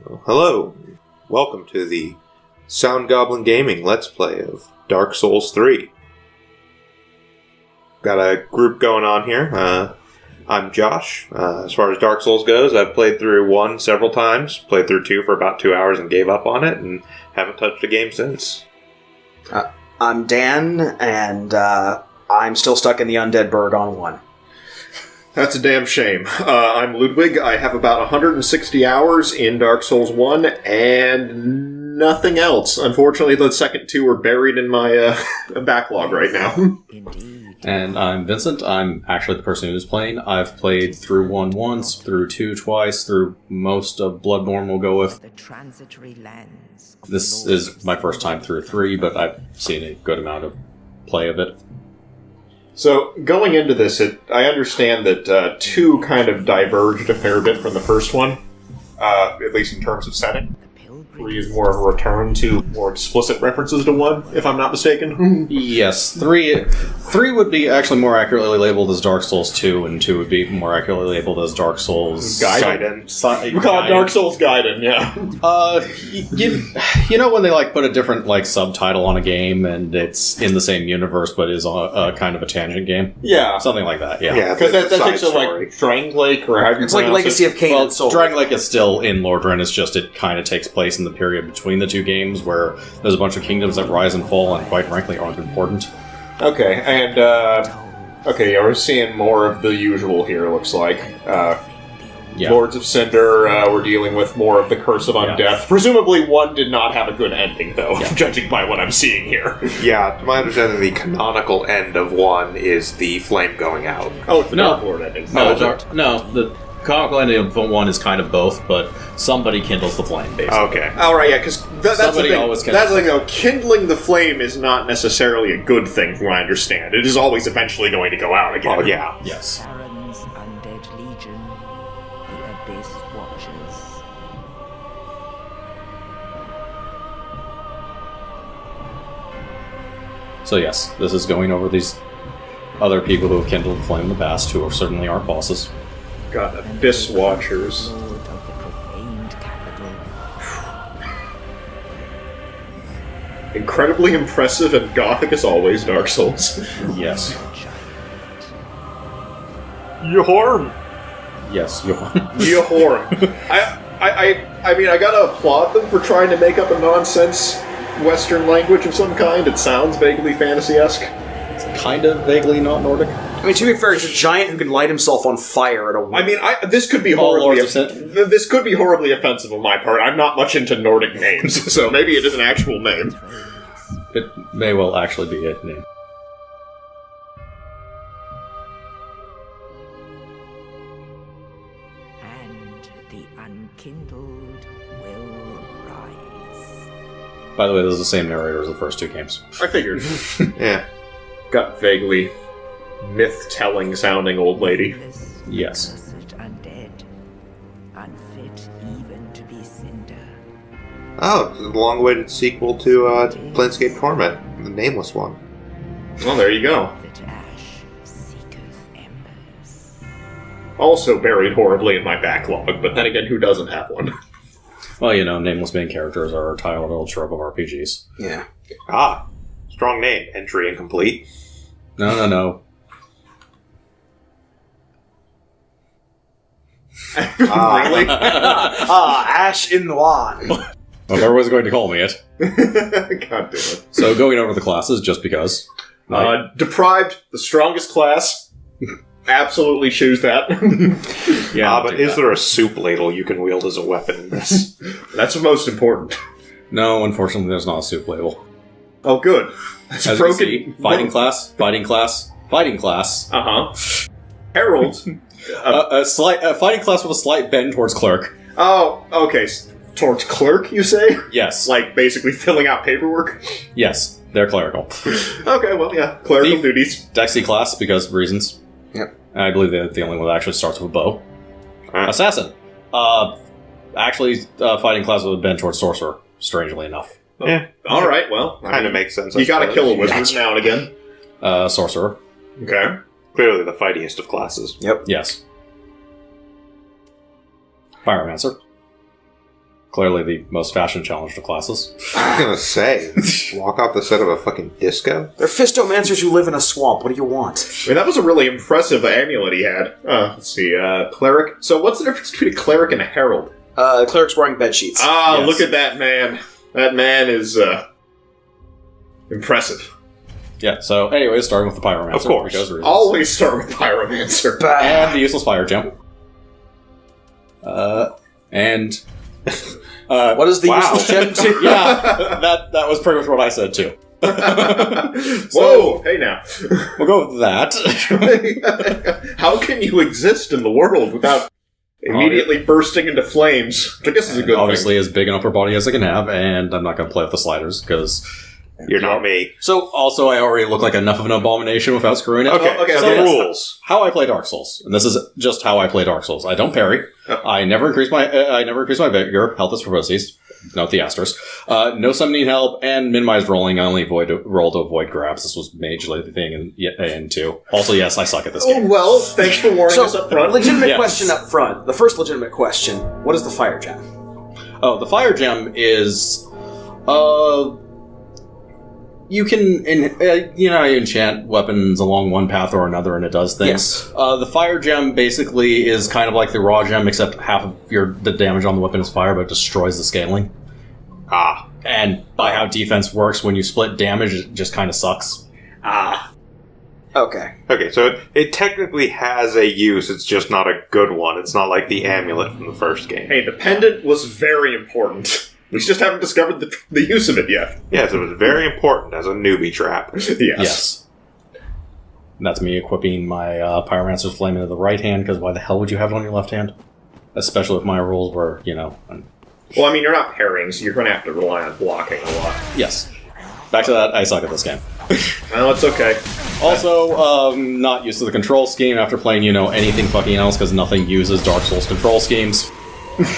Well, hello. Welcome to the Sound Goblin Gaming Let's Play of Dark Souls 3. Got a group going on here. I'm Josh. As far as Dark Souls goes, I've played through 1 several times, played through 2 for about 2 hours and gave up on it, and haven't touched a game since. I'm Dan, and I'm still stuck in the Undead Burg on 1. That's a damn shame. I'm Ludwig. I have about 160 hours in Dark Souls 1, and nothing else. Unfortunately, the second 2 are buried in my backlog right now. And I'm Vincent. I'm actually the person who's playing. I've played through 1 once, through 2 twice, through most of Bloodborne we'll go with. This is my first time through 3, but I've seen a good amount of play of it. So, going into this, I understand that 2 kind of diverged a fair bit from the first one, at least in terms of setting. 3 is more of a return to more explicit references to 1, if I'm not mistaken. Yes, 3 would be actually more accurately labeled as Dark Souls 2, and 2 would be more accurately labeled as Dark Souls... Gaiden. We call it Dark Souls Gaiden, yeah. You know when they put a different subtitle on a game, and it's in the same universe, but is a kind of a tangent game? Yeah. Something like that, yeah. Yeah, because that takes it like Dragon Lake, or how you It's like Legacy of Kain and Soul. Dragon Lake is still in Lordran, it's just it kind of takes place in the period between the 2 games where there's a bunch of kingdoms that rise and fall and quite frankly aren't important. Okay, and we're seeing more of the usual here, looks like. Yeah. Lords of Cinder, we're dealing with more of the Curse of Undeath. Yeah. Presumably 1 did not have a good ending, though, judging by what I'm seeing here. Yeah, to my understanding, the canonical end of 1 is the flame going out. Oh, it's the Dark Lord ending. The canonical ending of 1 is kind of both, but somebody kindles the flame, basically. Okay. Alright, yeah, because that's the Somebody thing. always That's the thing, though. Kindling the flame is not necessarily a good thing, from what I understand. It is always eventually going to go out again. Oh, yeah. Yes. Sauron's undead legion, the Abyss Watchers. So yes, this is going over these other people who have kindled the flame in the past, who certainly aren't bosses. Got Abyss Watchers. Lord of the profaned capital. Incredibly impressive and gothic as always, Dark Souls. Yes. Yhorm! Yes, Johan. Yhorm. I mean, I gotta applaud them for trying to make up a nonsense Western language of some kind. It sounds vaguely fantasy-esque. It's kind of vaguely not Nordic. I mean, to be fair, he's a giant who can light himself on fire at a... I mean, this could be this could be horribly offensive on my part. I'm not much into Nordic names, so maybe it is an actual name. It may well actually be a name. And the unkindled will rise. By the way, this is the same narrator as the first 2 games. I figured. Yeah. Got vaguely myth-telling sounding old lady. This Yes. accursed undead, unfit even to be cinder. Oh, it's a long-awaited sequel to Planescape Torment, the nameless one. Well, there you go. That ash seeketh embers. Also buried horribly in my backlog, but then again, who doesn't have one? Well, you know, nameless main characters are a title trope of RPGs. Yeah. Ah, strong name. Entry incomplete. No. Really? Ash in the wand. Well, everyone's going to call me it. God damn it. So, going over the classes, just because. Deprived, the strongest class. Absolutely choose that. Yeah, but is there a soup ladle you can wield as a weapon in this? That's most important. No, unfortunately, there's not a soup label. Oh, good. That's As you see, fighting class. Uh-huh. Herald. A fighting class with a slight bend towards clerk. Oh, okay. Towards clerk, you say? Yes. Like, basically filling out paperwork? Yes, they're clerical. Okay, well, yeah. Clerical Thief. duties. Dexy class, because of reasons. Yep. I believe they're the only one that actually starts with a bow. Assassin. Fighting class with a bend towards sorcerer, strangely enough. Yeah. Alright, well. Kind of makes sense. You gotta kill a wizard Gotcha. now and again. Sorcerer. Okay. Clearly the fightiest of classes. Yep. Yes. Pyromancer. Clearly the most fashion-challenged of classes. I was gonna say, walk off the set of a fucking disco? They're fistomancers who live in a swamp. What do you want? I mean, that was a really impressive amulet he had. Let's see, cleric. So what's the difference between a cleric and a herald? Cleric's wearing bed sheets. Ah, Yes. look at that man. That man is, impressive. Yeah, so anyways, starting with the Pyromancer. Of course. because reasons. Always start with Pyromancer. And the useless fire gem. And... What is the Wow. useless gem to? yeah, that was pretty much what I said, too. Whoa, hey now. We'll go with that. How can you exist in the world without immediately bursting into flames? Which I guess is a good Obviously, thing. as big an upper body as I can have, and I'm not going to play with the sliders, because... You're not me. So, also, I already look like enough of an abomination without screwing it. Okay, okay, so okay. the rules. How I play Dark Souls, and this is just how I play Dark Souls. I don't parry. Oh. I never increase my vigor. Health is for pussies. Note the asterisk. No summoning help and minimized rolling. I only roll to avoid grabs. This was majorly the thing in 2. Also, yes, I suck at this Oh, game. well, thanks for warning us up front. Legitimate Yes. question up front. The first legitimate question: what is the fire gem? Oh, the fire gem is, you can enchant weapons along one path or another, and it does things. Yes. The fire gem basically is kind of like the raw gem, except half of the damage on the weapon is fire, but it destroys the scaling. Ah. And by how defense works, when you split damage, it just kind of sucks. Ah. Okay. Okay, so it technically has a use, it's just not a good one. It's not like the amulet from the first game. Hey, the pendant was very important. We just haven't discovered the use of it yet. Yes, it was very important as a newbie trap. Yes. And that's me equipping my Pyromancer's Flame into the right hand, because why the hell would you have it on your left hand? Especially if my rules were, Well, I mean, you're not parrying, so you're going to have to rely on blocking a lot. yes. Back to that, I suck at this game. Well, it's okay. Also, not used to the control scheme after playing, anything fucking else, because nothing uses Dark Souls control schemes.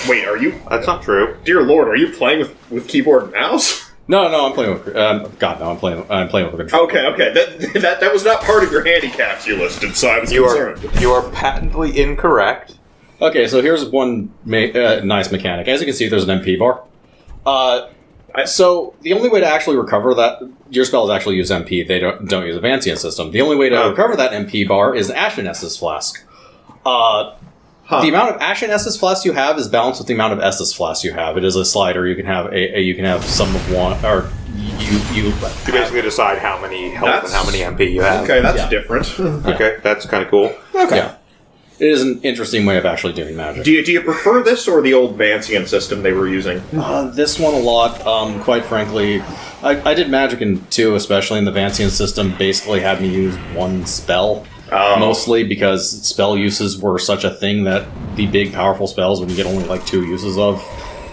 Wait, are you... That's not true. Dear Lord, are you playing with keyboard and mouse? No, I'm playing with... God, no, I'm playing with the control. Okay. That was not part of your handicaps you listed, so I was concerned. You are patently incorrect. Okay, so here's one nice mechanic. As you can see, there's an MP bar. So the only way to actually recover that... Your spells actually use MP. They don't use a Vancian system. The only way to recover that MP bar is an Ashen Estus Flask. The amount of Ashen Estus Flask you have is balanced with the amount of Estus Flask you have. It is a slider. You can have some of one, or you basically decide how many health and how many MP you have. Okay, that's Yeah. different. Okay, that's kind of cool. Okay. Yeah. It is an interesting way of actually doing magic. Do you prefer this or the old Vancian system they were using? This one a lot. Quite frankly, I did magic in 2, especially in the Vancian system. Basically, had me use one spell. Mostly because spell uses were such a thing that the big, powerful spells would get only like 2 uses of,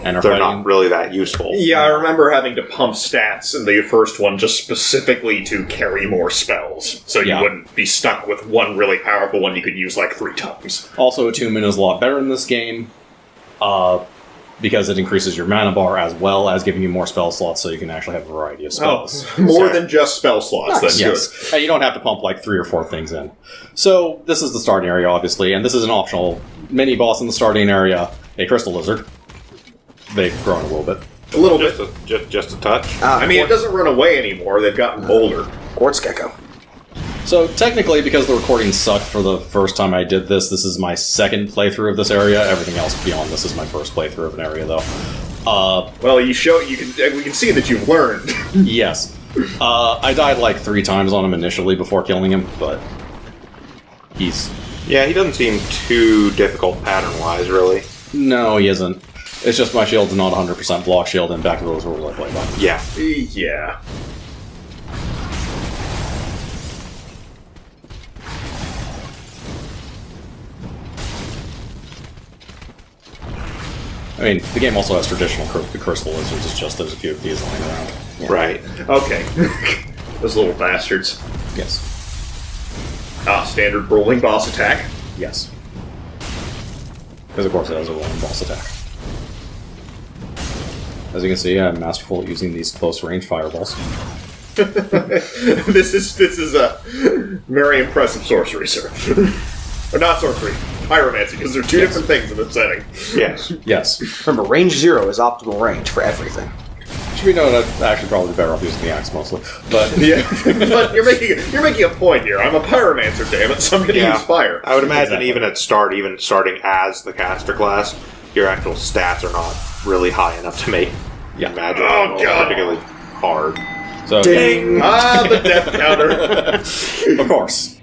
and are They're fighting. not really that useful. Yeah, I remember having to pump stats in the first one just specifically to carry more spells, so you Yeah. wouldn't be stuck with one really powerful one you could use like 3 times. Also, attunement is a lot better in this game, because it increases your mana bar as well as giving you more spell slots, so you can actually have a variety of spells. More Sorry. than just spell slots. That's Yes, and you don't have to pump like 3 or 4 things in. So this is the starting area, obviously, and this is an optional mini boss in the starting area, a crystal lizard. They've grown a little bit. good. A little bit. Just a touch. I mean, it doesn't run away anymore. They've gotten bolder. Quartz gecko. So technically, because the recording sucked for the first time I did this, this is my second playthrough of this area. Everything else beyond this is my first playthrough of an area, though. Well, we can see that you've learned. Yes. I died like 3 times on him initially before killing him, but he's... Yeah, he doesn't seem too difficult pattern-wise, really. No, he isn't. It's just my shield's not 100% block shield, and back to those rules I play by. Yeah. Yeah. I mean, the game also has traditional crystal lizards, it's just there's a few of these lying around. Yeah. Right. Okay. Those little bastards. Yes. Standard rolling boss attack. Yes. Because of course it has a rolling boss attack. As you can see, I'm masterful at using these close-range fireballs. This is a very impressive sorcery, sir. Or not sorcery. pyromancy, because they're two different things in this setting. Yes. Yes. Remember, range 0 is optimal range for everything. Should we know that actually probably better off using the axe mostly. But Yeah, but you're making a point here. I'm a pyromancer, damn it, so I'm going to use fire. I would imagine Exactly. even at start, even starting as the caster class, your actual stats are not really high enough to make magic Oh, God. particularly hard. so Ding! The death counter. of course.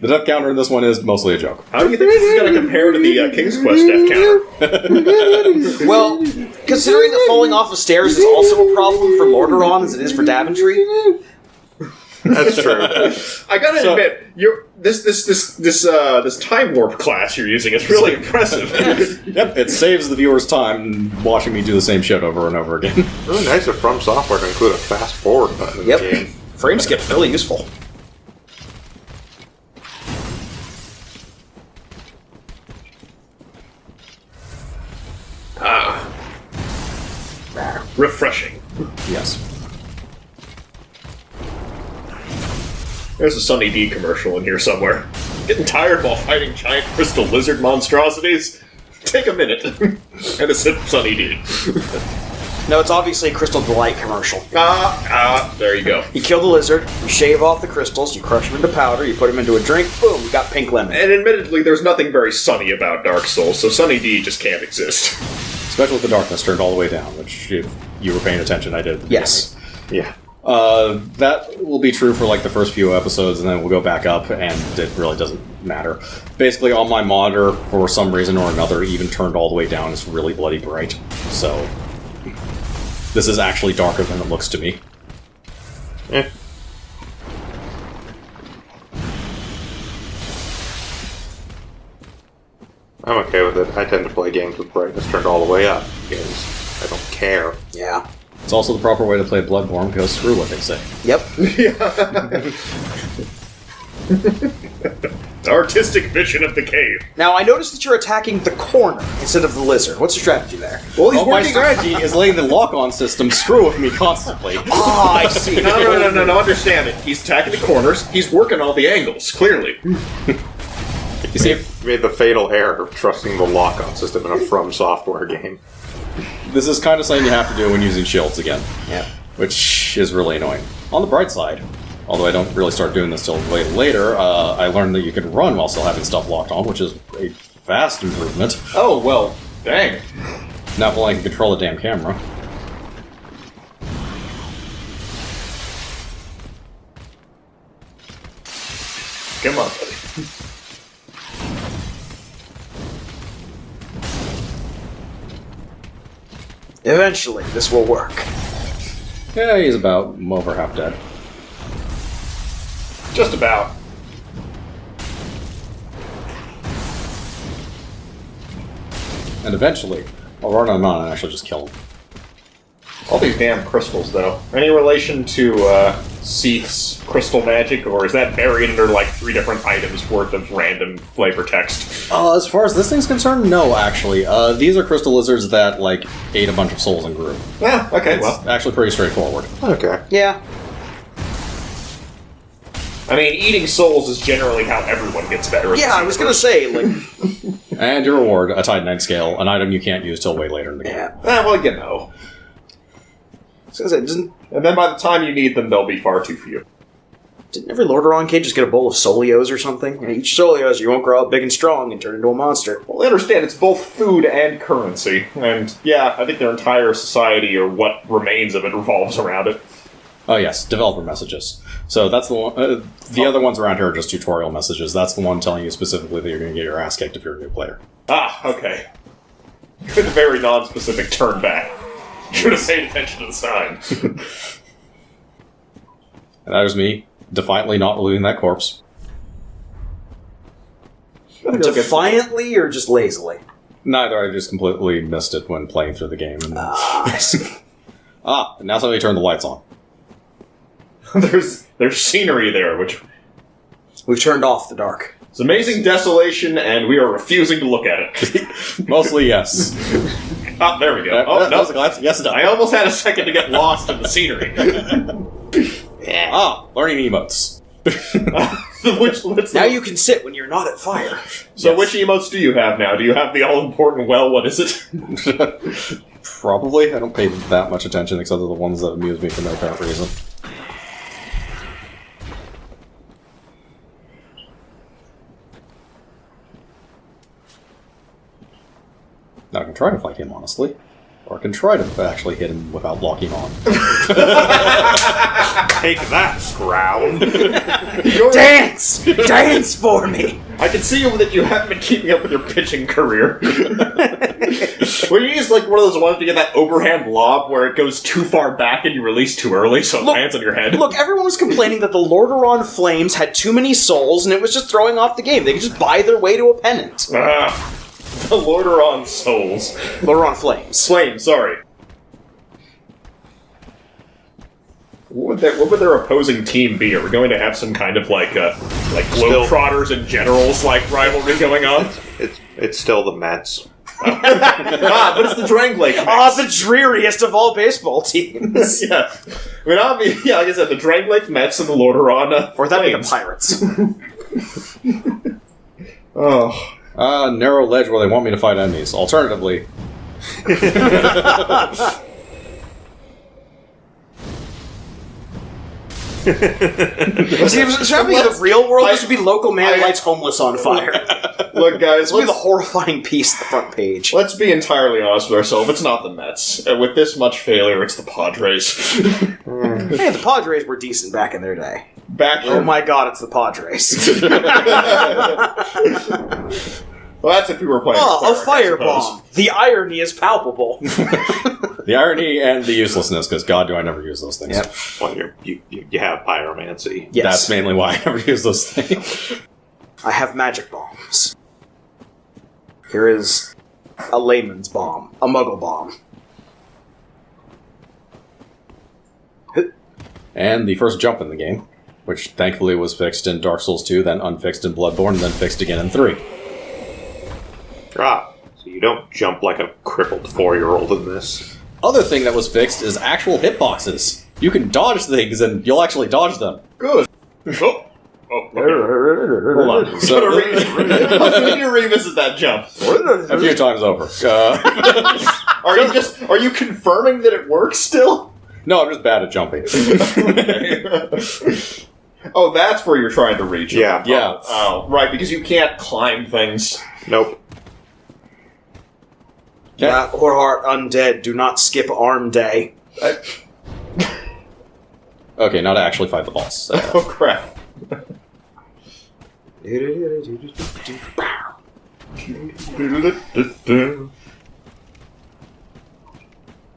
The death counter in this one is mostly a joke. How do you think this is going to compare to the King's Quest death counter? Well, considering that falling off of stairs is also a problem for Lordaeron as it is for Daventry, That's true. I gotta admit, this time warp class you're using is really impressive. Yep, it saves the viewer's time watching me do the same shit over and over again. Really nice of From Software to include a fast forward button in yep, the game. frame skip's really useful. Refreshing. Yes. There's a Sunny D commercial in here somewhere. Getting tired while fighting giant crystal lizard monstrosities? Take a minute. And a sip of Sunny D. No, it's obviously a Crystal Delight commercial. There you go. You kill the lizard, you shave off the crystals, you crush them into powder, you put them into a drink, boom, you got pink lemon. And admittedly, there's nothing very sunny about Dark Souls, so Sunny D just can't exist. Especially with the darkness turned all the way down, which, if you were paying attention, I did. At the Yes. Yeah. That will be true for like the first few episodes, and then we'll go back up, and it really doesn't matter. Basically, on my monitor, for some reason or another, even turned all the way down, is really bloody bright. So, this is actually darker than it looks to me. Eh. I'm okay with it. I tend to play games with brightness turned all the way up because I don't care. Yeah. It's also the proper way to play Bloodborne, because screw what they say. Yep. Artistic vision of the cave. Now, I noticed that you're attacking the corner instead of the lizard. What's your strategy there? Well, he's My working. strategy is letting the lock-on system screw with me constantly. Ah, I see. No, understand it. He's attacking the corners. He's working all the angles, clearly. You see, You made the fatal error of trusting the lock-on system in a From Software game. this is kind of something you have to do when using shields again. Yeah. Which is really annoying. On the bright side, although I don't really start doing this till way later, I learned that you can run while still having stuff locked on, which is a vast improvement. Oh, well, dang. Now if I can control the damn camera. Come on, buddy. Eventually, this will work. Yeah, he's about over half dead. Just about. And eventually, I'll run him on and actually just kill him. All these damn crystals, though. Any relation to Seath's crystal magic, or is that buried under like 3 different items worth of random flavor text? As far as this thing's concerned, no, actually. These are crystal lizards that, like, ate a bunch of souls and grew. Yeah, okay, It's well. actually pretty straightforward. Okay. Yeah. I mean, eating souls is generally how everyone gets better. Yeah, I was gonna say, like... And your reward, a Titanite scale, an item you can't use till way later in the game. Yeah. Well, you know. I was gonna say, And then by the time you need them, they'll be far too few. didn't every Lordaeron kid just get a bowl of Solios or something? And each Solios, you won't grow up big and strong and turn into a monster. Well, I understand it's both food and currency. And yeah, I think their entire society, or what remains of it, revolves around it. Oh yes, developer messages. So that's the one. The other ones around here are just tutorial messages. That's the one telling you specifically that you're going to get your ass kicked if you're a new player. Ah, okay. Good, very non-specific turn back. Should have paid attention to the sign. And that was me defiantly not looting that corpse. Defiantly or just lazily? Neither. I just completely missed it when playing through the game. And I see. and now somebody turned the lights on. There's scenery there, which We've turned off the dark. is amazing desolation, and we are refusing to look at it. Mostly yes. Ah, there we go. That Oh, was no. a glance. Yes, done. I almost had a second to get lost in the scenery. Learning emotes. Now you can sit when you're not at fire. So which emotes do you have now? Do you have the all-important, well, what is it? Probably. I don't pay that much attention except to the ones that amuse me for no apparent reason. Now I can try to fight him, honestly. Or I can try to actually hit him without locking on. Take that, Scround. Dance! Dance for me! I can see that you haven't been keeping up with your pitching career. Where you use like one of those ones to get that overhand lob where it goes too far back and you release too early, so it lands on your head. Look, everyone was complaining that the Lordaeron Flames had too many souls and it was just throwing off the game. They could just buy their way to a pennant. The Lordaeron Souls. Lordaeron Flames. Flames, sorry. What would their opposing team be? Are we going to have some kind of like Globetrotters and Generals like rivalry going on? It's still the Mets. But it's the Dranglake mix. Ah, the dreariest of all baseball teams. Yeah. I mean, obviously, like I said, the Dranglake Mets and the Lordaeron Or that'd be the Flames. Pirates. Oh. Narrow ledge where they want me to fight enemies. Alternatively... See, if it's happening in the real world, this would be local man lights homeless on fire. Look, guys, This would be the horrifying piece at the front page. let's be entirely honest with ourselves. It's not the Mets. With this much failure, it's the Padres. Hey, the Padres were decent back in their day. Back Oh my god, it's the Padres. Well, that's if we were playing. Oh, a Clark, I firebomb. The irony is palpable. The irony and the uselessness, because God, do I never use those things. Yep. Well, you have pyromancy. Yes. That's mainly why I never use those things. I have magic bombs. Here is a layman's bomb. A muggle bomb. And the first jump in the game, which thankfully was fixed in Dark Souls 2, then unfixed in Bloodborne, and then fixed again in 3. Ah, so you don't jump like a crippled 4-year-old in this. Other thing that was fixed is actual hitboxes. You can dodge things, and you'll actually dodge them. Good. Oh, okay. Hold on. So- We need to revisit that jump. A few times over. Are you confirming that it works still? No, I'm just bad at jumping. Oh, that's where you're trying to reach. Yeah. Yeah. Oh, right, because you can't climb things. Nope. That Horhart undead. Do not skip arm day. Okay, now to actually fight the boss. Oh, crap.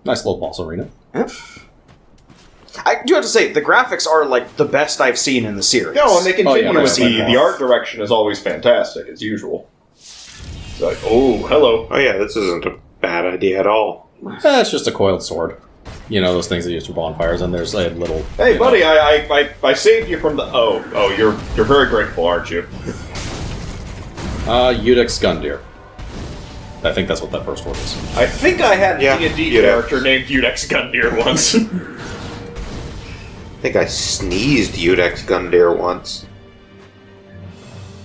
Nice little boss arena. I do have to say, the graphics are like the best I've seen in the series. No, and they continue yeah, with yeah. the art direction is always fantastic, as usual. It's like, oh, hello. Oh yeah, this isn't a bad idea at all. It's just a coiled sword. You know, those things they use for bonfires, and there's a little... Hey, buddy, I saved you from the... Oh, you're very grateful, aren't you? Udex Gundyr. I think that's what that first word is. I think I had a D&D Udex. character named Udex Gundyr once. I think I sneezed Udex Gundyr once.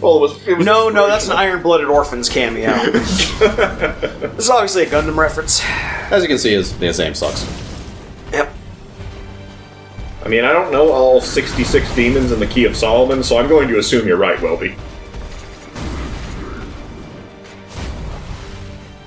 Well, it was No, that's an Iron-Blooded Orphans cameo. This is obviously a Gundam reference. As you can see, his aim sucks. Yep. I mean, I don't know all 66 demons in the Key of Solomon, so I'm going to assume you're right, Welby.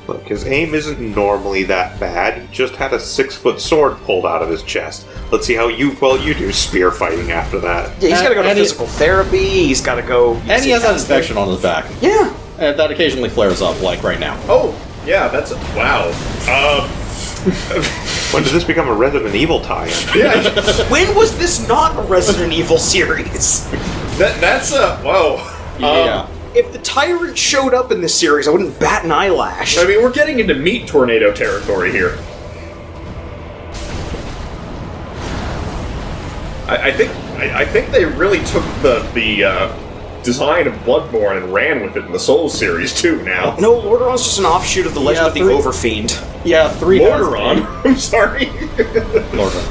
Look, his aim isn't normally that bad. He just had a 6-foot sword pulled out of his chest. Let's see how you do spear fighting after that. Yeah, he's got to go to And physical therapy. He's got to go. And he has that infection on his back. Yeah. And that occasionally flares up, like right now. Oh, yeah, that's a... Wow. When did this become a Resident Evil tie-in? Yeah, When was this not a Resident Evil series? that's a... Whoa. Yeah. If the Tyrant showed up in this series, I wouldn't bat an eyelash. I mean, we're getting into meat tornado territory here. I think they really took the design of Bloodborne and ran with it in the Souls series too. Now, No, Lordaeron's just an offshoot of the Legend of the Overfiend. Yeah, 3 Lordaeron. I'm sorry, Lordran.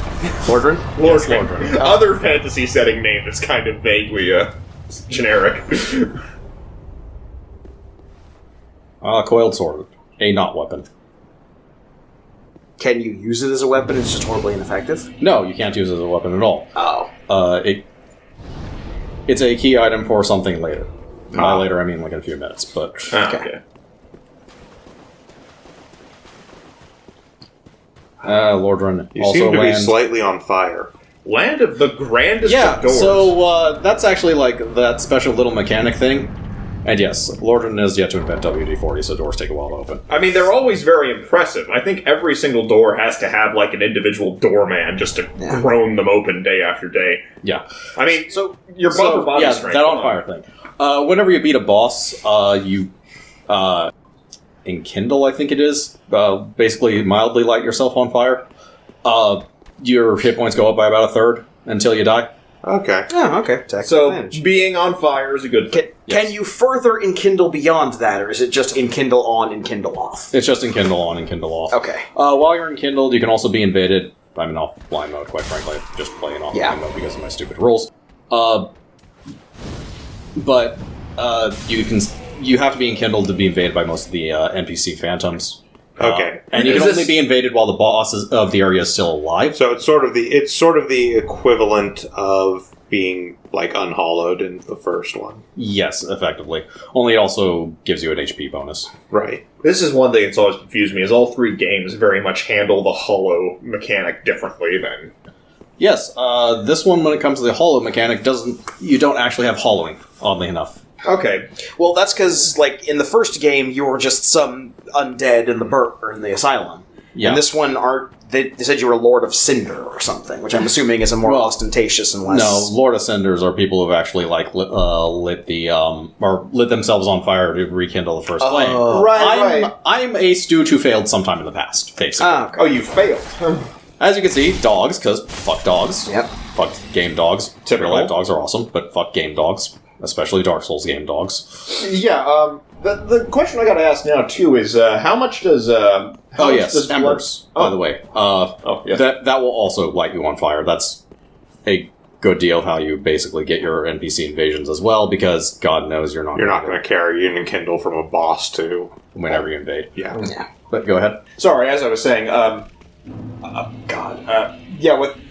Lordran? Lordran. Other fantasy setting name that's kind of vaguely Generic. Coiled sword. A not weapon. Can you use it as a weapon? It's just horribly ineffective? No, you can't use it as a weapon at all. Oh. It's a key item for something later. By later, I mean like in a few minutes, but... Okay. Lordran You also seem to be land... slightly on fire. Land of the grandest Yeah, of doors. so that's actually like that special little mechanic thing. And yes, Lordran has yet to invent WD-40, so doors take a while to open. I mean, they're always very impressive. I think every single door has to have, like, an individual doorman just to groan them open day after day. Yeah. I mean, so your buffer body strength. that on fire thing. Whenever you beat a boss, you enkindle, I think it is. Basically, mildly light yourself on fire. Your hit points go up by about a third until you die. Okay. Oh, okay. So, Advantage. being on fire is a good thing. Can you further enkindle beyond that, or is it just enkindle on, enkindle off? It's just enkindle on, enkindle off. Okay. While you're enkindled, you can also be invaded. I'm in offline mode, quite frankly. I'm just playing offline mode because of my stupid rules. But you have to be enkindled to be invaded by most of the NPC phantoms. Okay. And you can only be invaded while the boss of the area is still alive. So it's sort of the equivalent of being like unhollowed in the first one. Yes, effectively. Only it also gives you an HP bonus. Right. This is one thing that's always confused me, is all three games very much handle the hollow mechanic differently than... Yes, this one, when it comes to the hollow mechanic, you don't actually have hollowing, oddly enough. Okay. Well, that's because, like, in the first game, you were just some undead in the asylum. Yeah. And this one, they said you were Lord of Cinder or something, which I'm assuming is a more ostentatious and less... No, Lord of Cinders are people who've actually, like, lit themselves on fire to rekindle the first flame. Right. I'm a stooge who failed sometime in the past, basically. Okay. Oh, you failed. As you can see, dogs, because fuck dogs. Yep. Fuck game dogs. Typical. Real life dogs are awesome, but fuck game dogs. Especially Dark Souls game dogs. Yeah, the question I gotta ask now, too, is how much does... Embers, by the way. Yes. That will also light you on fire. That's a good deal of how you basically get your NPC invasions as well, because God knows you're not going to carry an enkindle from a boss to whenever you invade. Yeah. But go ahead. Sorry, as I was saying,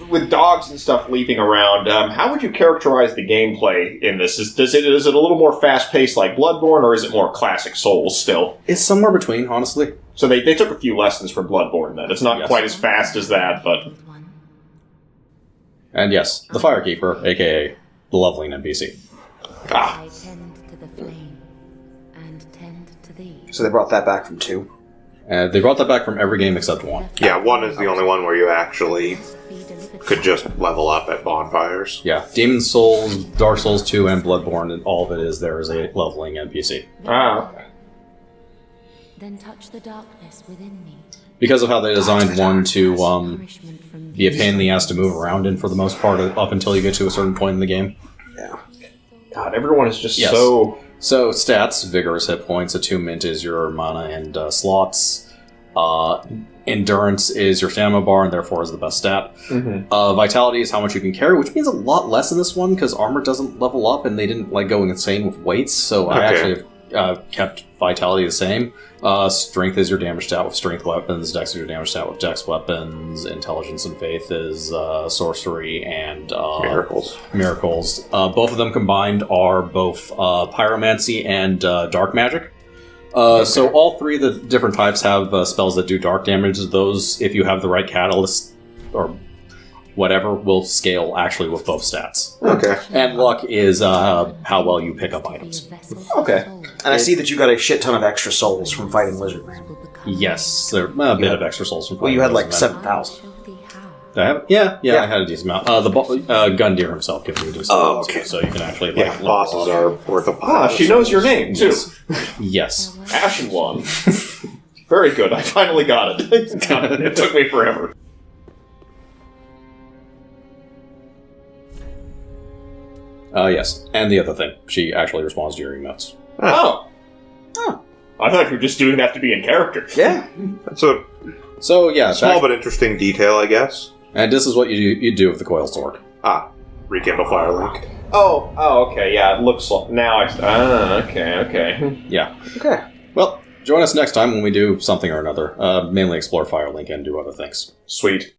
with dogs and stuff leaping around, how would you characterize the gameplay in this? Is it a little more fast-paced like Bloodborne, or is it more classic Souls still? It's somewhere between, honestly. So they took a few lessons from Bloodborne, then. It's not Yes. quite as fast as that, but... And yes, the Firekeeper, aka the Leveling NPC. I tend to the flame, and tend to thee. So they brought that back from 2. They brought that back from every game except 1. Yeah, 1 is the only one where you actually could just level up at bonfires. Yeah, Demon Souls, Dark Souls 2, and Bloodborne, and all of it is there is a leveling NPC. Okay. Then touch the darkness within me. Because of how they designed 1 to be a pain in the ass to move around in for the most part up until you get to a certain point in the game. Yeah. God, everyone is just Yes. so... So, stats, vigorous hit points, attunement is your mana and slots. Endurance is your stamina bar, and therefore is the best stat. Mm-hmm. Vitality is how much you can carry, which means a lot less in this one, because armor doesn't level up, and they didn't like going insane with weights, so I actually have kept vitality the same. Strength is your damage stat with strength weapons, dex is your damage stat with dex weapons, intelligence and faith is sorcery and miracles. Both of them combined are both pyromancy and dark magic. So all three of the different types have spells that do dark damage. Those, if you have the right catalyst or whatever, will scale actually with both stats. Okay. And luck is how well you pick up items. Okay. And I see that you got a shit ton of extra souls from fighting Lizard Man. Yes, there a bit of extra souls from Well, you had fighting like those men. 7,000. I have? Yeah, I had a decent amount. The Gundyr himself gives you a decent amount, okay. too, so you can actually Yeah, level bosses up. are worth a pile. Ah, she knows your name, too. Yes. Ashen One. Very good. I finally got it. It took me forever. Yes. And the other thing, she actually responds to your emotes. Oh. I thought you were just doing that to be in character. Yeah. That's a So, yeah. small but interesting detail, I guess. And this is what you do with the coil sword. Rekindle Firelink. Oh, okay, yeah, it looks like... Now okay. Yeah. Okay. Well, join us next time when we do something or another. Mainly explore Firelink and do other things. Sweet.